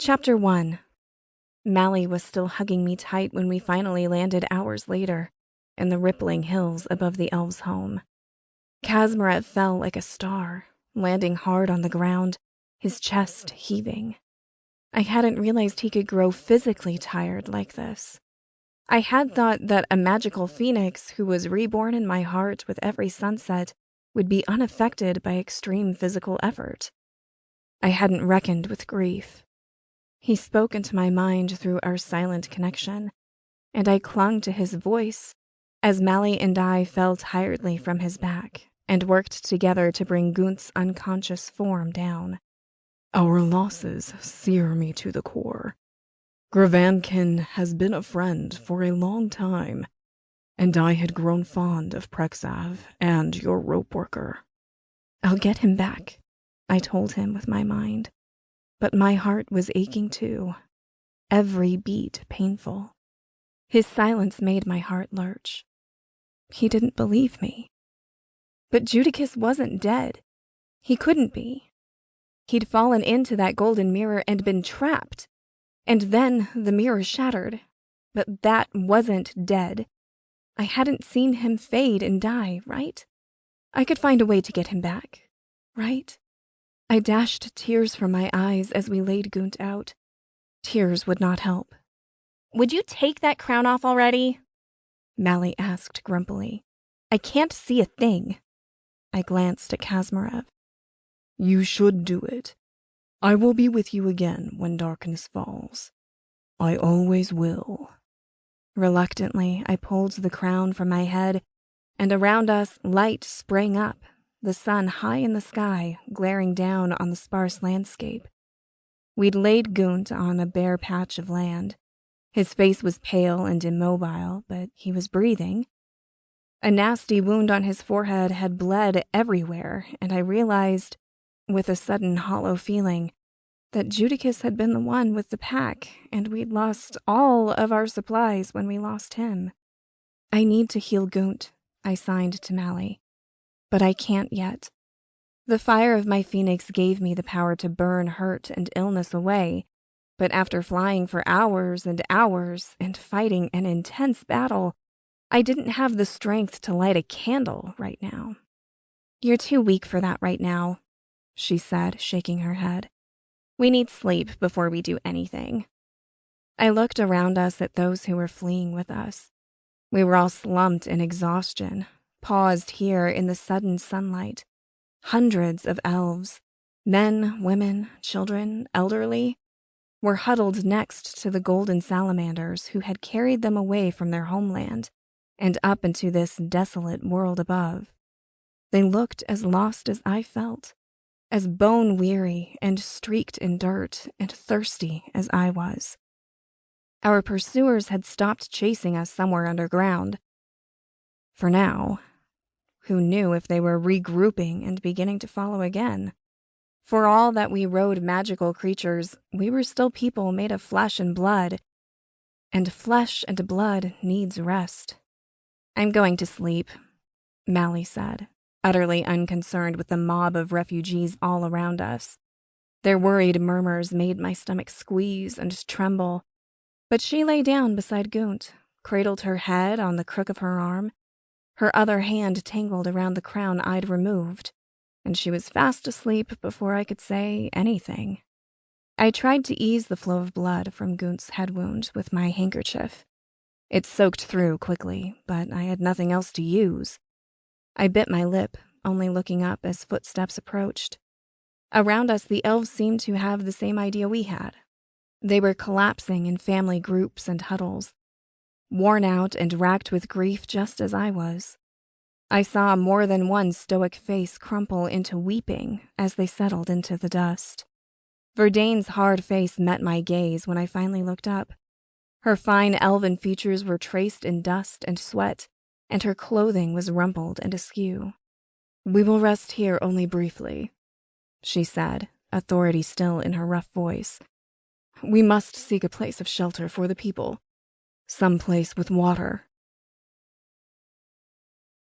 Chapter 1. Mally was still hugging me tight when we finally landed hours later in the rippling hills above the elves' home. Kazmerev fell like a star, landing hard on the ground, his chest heaving. I hadn't realized he could grow physically tired like this. I had thought that a magical phoenix who was reborn in my heart with every sunset would be unaffected by extreme physical effort. I hadn't reckoned with grief. He spoke into my mind through our silent connection, and I clung to his voice as Mally and I fell tiredly from his back and worked together to bring Gunt's unconscious form down. Our losses sear me to the core. Gravankin has been a friend for a long time, and I had grown fond of Prexav and your rope worker. I'll get him back, I told him with my mind. But my heart was aching too, every beat painful. His silence made my heart lurch. He didn't believe me. But Judicus wasn't dead. He couldn't be. He'd fallen into that golden mirror and been trapped. And then the mirror shattered. But that wasn't dead. I hadn't seen him fade and die, right? I could find a way to get him back, right? I dashed tears from my eyes as we laid Gunt out. Tears would not help. Would you take that crown off already? Mally asked grumpily. I can't see a thing. I glanced at Kazmerev. You should do it. I will be with you again when darkness falls. I always will. Reluctantly, I pulled the crown from my head, and around us light sprang up, the sun high in the sky, glaring down on the sparse landscape. We'd laid Gunt on a bare patch of land. His face was pale and immobile, but he was breathing. A nasty wound on his forehead had bled everywhere, and I realized, with a sudden hollow feeling, that Judicus had been the one with the pack, and we'd lost all of our supplies when we lost him. I need to heal Gunt, I signed to Mally. But I can't yet. The fire of my phoenix gave me the power to burn hurt and illness away, but after flying for hours and hours and fighting an intense battle, I didn't have the strength to light a candle right now. You're too weak for that right now, she said, shaking her head. We need sleep before we do anything. I looked around us at those who were fleeing with us. We were all slumped in exhaustion, paused here in the sudden sunlight. Hundreds of elves, men, women, children, elderly, were huddled next to the golden salamanders who had carried them away from their homeland and up into this desolate world above. They looked as lost as I felt, as bone-weary and streaked in dirt and thirsty as I was. Our pursuers had stopped chasing us somewhere underground. For now. Who knew if they were regrouping and beginning to follow again? For all that we rode magical creatures, we were still people made of flesh and blood blood needs rest. I'm going to sleep, Mally said, utterly unconcerned with the mob of refugees all around us. Their worried murmurs made my stomach squeeze and tremble, but she lay down beside Gunt, cradled her head on the crook of her arm. Her other hand tangled around the crown I'd removed, and she was fast asleep before I could say anything. I tried to ease the flow of blood from Gunt's head wound with my handkerchief. It soaked through quickly, but I had nothing else to use. I bit my lip, only looking up as footsteps approached. Around us, the elves seemed to have the same idea we had. They were collapsing in family groups and huddles, worn out and racked with grief just as I was. I saw more than one stoic face crumple into weeping as they settled into the dust. Verdane's hard face met my gaze when I finally looked up. Her fine elven features were traced in dust and sweat, and her clothing was rumpled and askew. We will rest here only briefly, she said, authority still in her rough voice. We must seek a place of shelter for the people. Some place with water